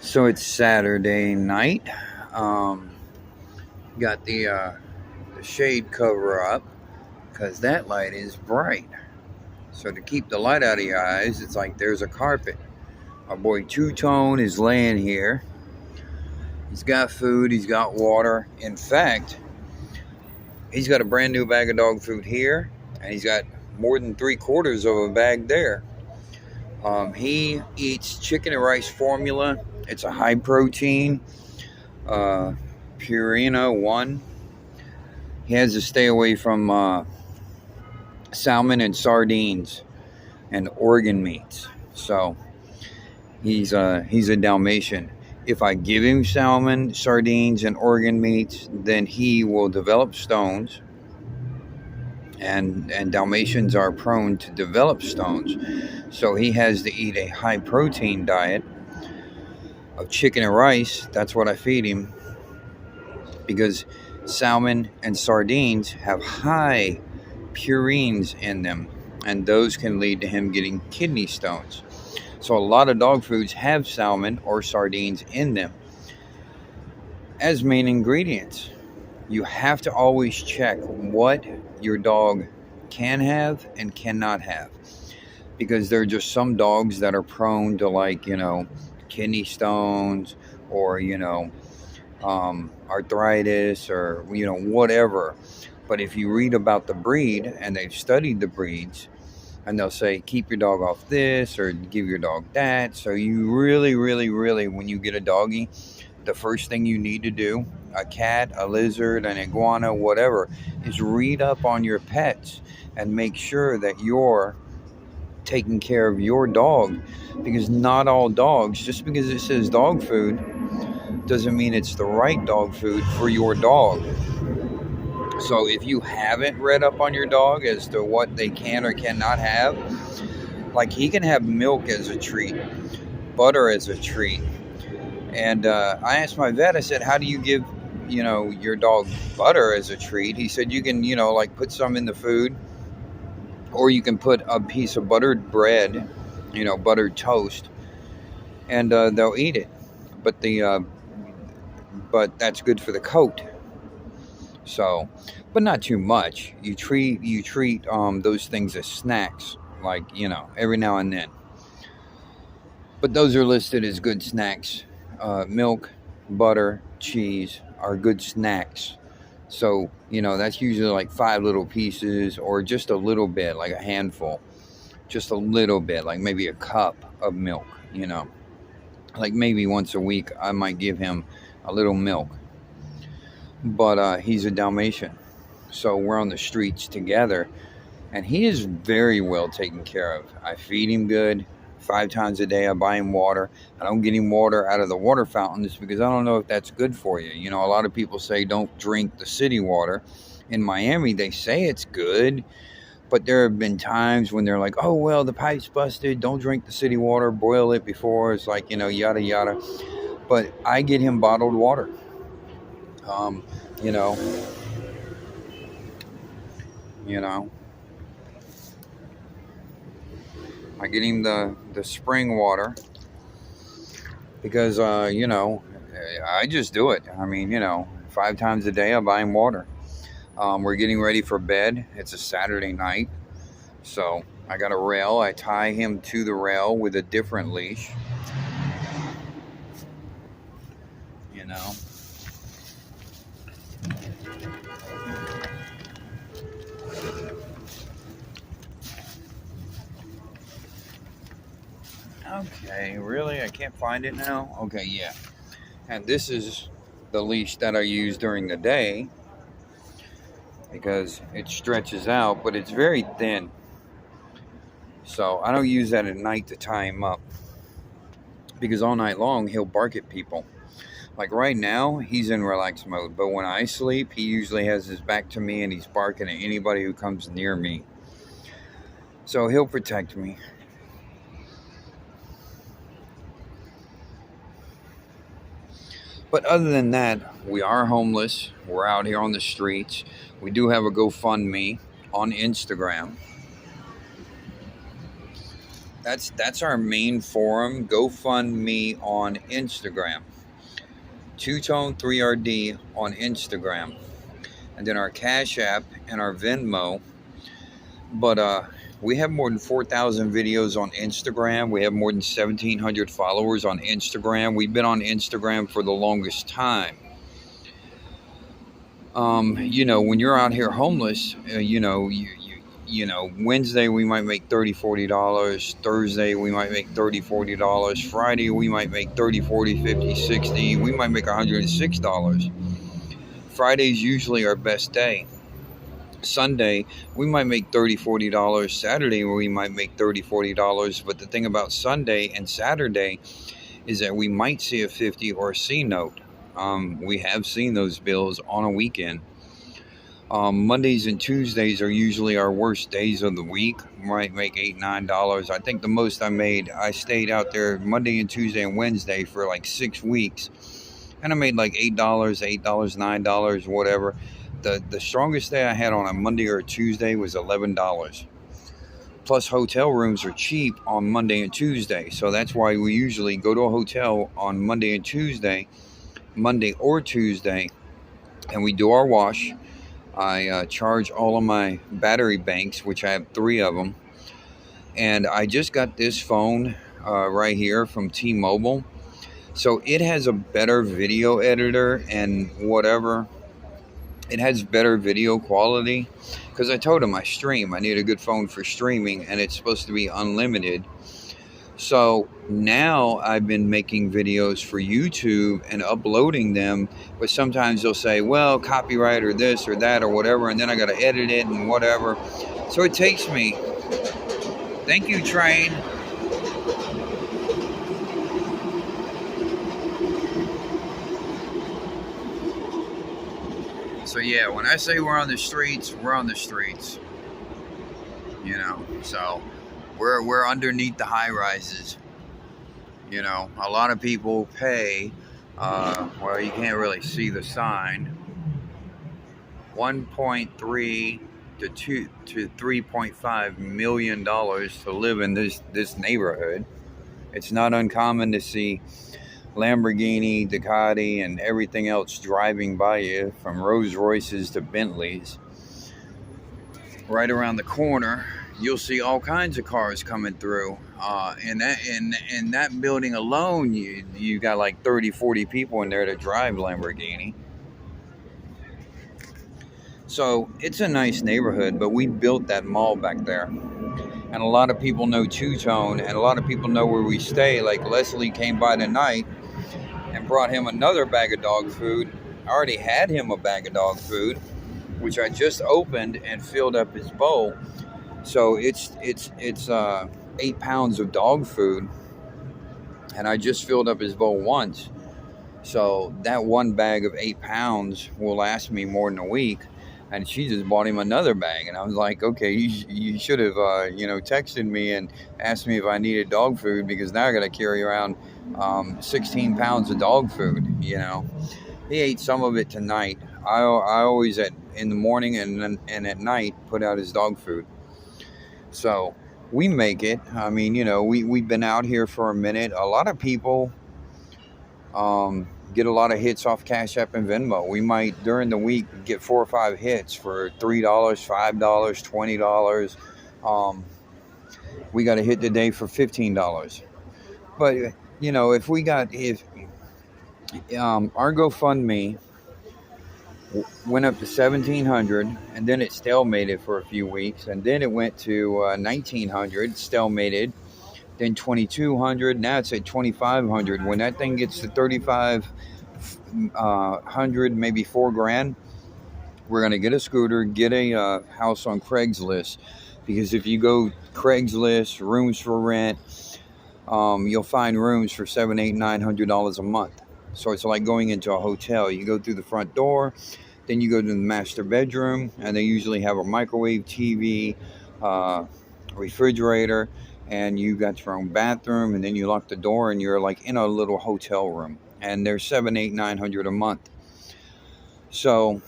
So it's Saturday night. Um, got the shade cover up because that light is bright. So to keep the light out of your eyes, it's like there's a carpet. Our boy Two Tone is laying here. He's got food. He's got water. In fact, he's got a brand new bag of dog food here, and he's got more than 3/4 of a bag there. He eats chicken and rice formula. It's a high protein. Uh, Purina One. He has to stay away from salmon and sardines and organ meats. So he's a Dalmatian. If I give him salmon, sardines, and organ meats, then he will develop stones. And Dalmatians are prone to develop stones. So he has to eat a high protein diet of chicken and rice. That's what I feed him because salmon and sardines have high purines in them, and those can lead to him getting kidney stones. So a lot of dog foods have salmon or sardines in them as main ingredients. You have to always check what your dog can have and cannot have, because there are just some dogs that are prone to, like, kidney stones or arthritis or whatever. But if you read about the breed, and they've studied the breeds, and they'll say keep your dog off this or give your dog that. So you really, really, really, when you get a doggy, the first thing you need to do, a cat, a lizard, an iguana, whatever, is read up on your pets and make sure that you're taking care of your dog, because not all dogs, just because it says dog food, doesn't mean it's the right dog food for your dog. So if you haven't read up on your dog as to what they can or cannot have, like he can have milk as a treat, butter as a treat. And I asked my vet, I said, how do you give, your dog butter as a treat? He said, you can, like put some in the food, or you can put a piece of buttered bread, buttered toast, and they'll eat it. But that's good for the coat. So, but not too much. You treat those things as snacks, like every now and then. But those are listed as good snacks. Milk, butter, cheese are good snacks. So that's usually like 5 little pieces, or just a little bit, like a handful, just a little bit, like maybe a cup of milk. Like maybe once a week I might give him a little milk. But he's a Dalmatian, so we're on the streets together, and he is very well taken care of. I feed him good 5 times a day. I buy him water. I don't get him water out of the water fountains because I don't know if that's good for you. A lot of people say don't drink the city water. In Miami, they say it's good, but there have been times when they're like, oh, well, the pipe's busted. Don't drink the city water. Boil it before. It's like, yada, yada. But I get him bottled water. Um, you know, you know, I get him the spring water because, I just do it. I mean, 5 times a day I buy him water. We're getting ready for bed. It's a Saturday night. So I got a rail. I tie him to the rail with a different leash. You know. Okay, really? I can't find it now? Okay, yeah. And this is the leash that I use during the day because it stretches out, but it's very thin. So I don't use that at night to tie him up because all night long he'll bark at people. Like right now, he's in relax mode, but when I sleep, he usually has his back to me and he's barking at anybody who comes near me. So he'll protect me. But other than that, we are homeless. We're out here on the streets. We do have a GoFundMe on Instagram. That's our main forum. GoFundMe on Instagram. Two Tone 3RD on Instagram. And then our Cash App and our Venmo. But we have more than 4,000 videos on Instagram. We have more than 1,700 followers on Instagram. We've been on Instagram for the longest time. When you're out here homeless, Wednesday we might make $30, $40. Thursday we might make $30, $40. Friday we might make 30, 40, 50, 60. We might make $106. Friday's usually our best day. Sunday we might make $30, $40. Saturday we might make $30, $40. But the thing about Sunday and Saturday is that we might see a 50 or a C note. We have seen those bills on a weekend. Mondays and Tuesdays are usually our worst days of the week. Might make $8, $9. I think the most I stayed out there Monday and Tuesday and Wednesday for like 6 weeks. And I made like $8, $8, $9, whatever. The strongest day I had on a Monday or a Tuesday was $11. Plus, hotel rooms are cheap on Monday and Tuesday. So that's why we usually go to a hotel on Monday and Tuesday, Monday or Tuesday, and we do our wash. I charge all of my battery banks, which I have 3 of them. And I just got this phone right here from T-Mobile. So it has a better video editor and whatever. It has better video quality. Because I told him I stream. I need a good phone for streaming. And it's supposed to be unlimited. So now I've been making videos for YouTube and uploading them, but sometimes they'll say, well, copyright or this or that or whatever, and then I got to edit it and whatever. So it takes me. Thank you, train. So yeah, when I say we're on the streets, we're on the streets. So we're underneath the high rises. A lot of people pay. Well, you can't really see the sign. 1.3 to $3.5 million to live in this neighborhood. It's not uncommon to see Lamborghini, Ducati, and everything else driving by you, from Rolls Royces to Bentleys. Right around the corner, you'll see all kinds of cars coming through. In that building alone, you got like 30, 40 people in there to drive Lamborghini. So it's a nice neighborhood, but we built that mall back there. And a lot of people know Two Tone, and a lot of people know where we stay. Like Leslie came by tonight and brought him another bag of dog food. I already had him a bag of dog food, which I just opened and filled up his bowl. So it's 8 pounds of dog food, and I just filled up his bowl once. So that one bag of 8 pounds will last me more than a week. And she just bought him another bag, and I was like, okay, you should have texted me and asked me if I needed dog food, because now I got to carry around 16 pounds of dog food. He ate some of it tonight. I always in the morning and at night put out his dog food. So we make it. I mean, we've been out here for a minute. A lot of people get a lot of hits off Cash App and Venmo. We might, during the week, get 4 or 5 hits for $3, $5, $20. We got a hit today for $15. But, if our GoFundMe went up to $1,700, and then it stalemated for a few weeks, and then it went to $1,900, stalemated, then $2,200. Now it's at $2,500. When that thing gets to $3,500, maybe $4,000, we're gonna get a scooter, get a house on Craigslist, because if you go Craigslist, rooms for rent, you'll find rooms for $700, $800, $900 a month. So it's like going into a hotel. You go through the front door, then you go to the master bedroom, and they usually have a microwave, TV, refrigerator, and you got your own bathroom, and then you lock the door, and you're like in a little hotel room. And they're $700, $800, $900 a month. So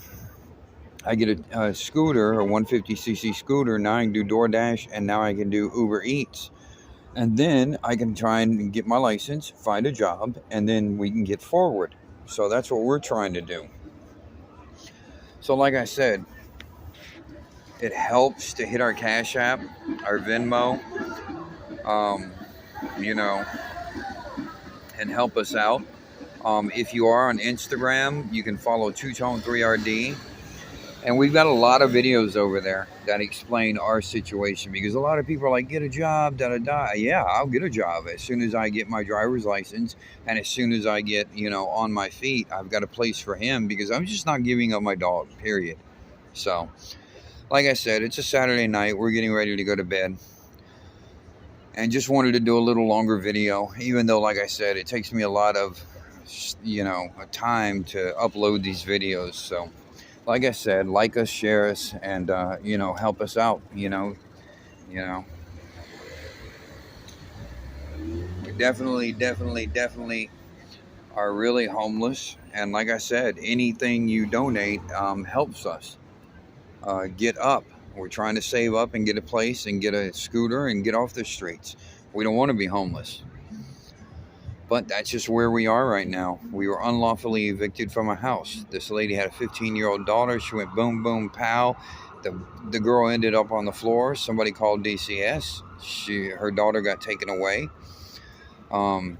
I get a scooter, a 150cc scooter. Now I can do DoorDash, and now I can do Uber Eats. And then I can try and get my license, find a job, and then we can get forward. So that's what we're trying to do. So, like I said, it helps to hit our Cash App, our Venmo, um, you know, and help us out. If you are on Instagram, you can follow Two Tone 3RD. And we've got a lot of videos over there that explain our situation because a lot of people are like, get a job, da da da. Yeah, I'll get a job as soon as I get my driver's license and as soon as I get, on my feet. I've got a place for him because I'm just not giving up my dog, period. So, like I said, it's a Saturday night. We're getting ready to go to bed. And just wanted to do a little longer video, even though, like I said, it takes me a lot of, time to upload these videos. So, like I said, like us, share us, and help us out. You know, we definitely are really homeless, and like I said, anything you donate helps us get up. We're trying to save up and get a place and get a scooter and get off the streets. We don't want to be homeless. But that's just where we are right now. We were unlawfully evicted from a house. This lady had a 15-year-old daughter. She went boom, boom, pow. The girl ended up on the floor. Somebody called DCS. Her daughter got taken away. Um,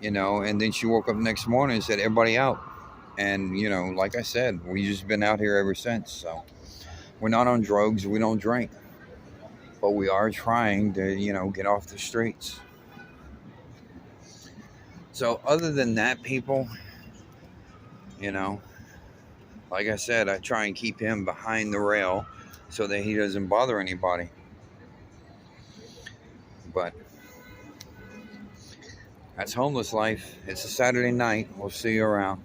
and then she woke up next morning and said, everybody out. And, like I said, we just been out here ever since. So we're not on drugs. We don't drink. But we are trying to, get off the streets. So other than that, people, like I said, I try and keep him behind the rail so that he doesn't bother anybody. But that's homeless life. It's a Saturday night. We'll see you around.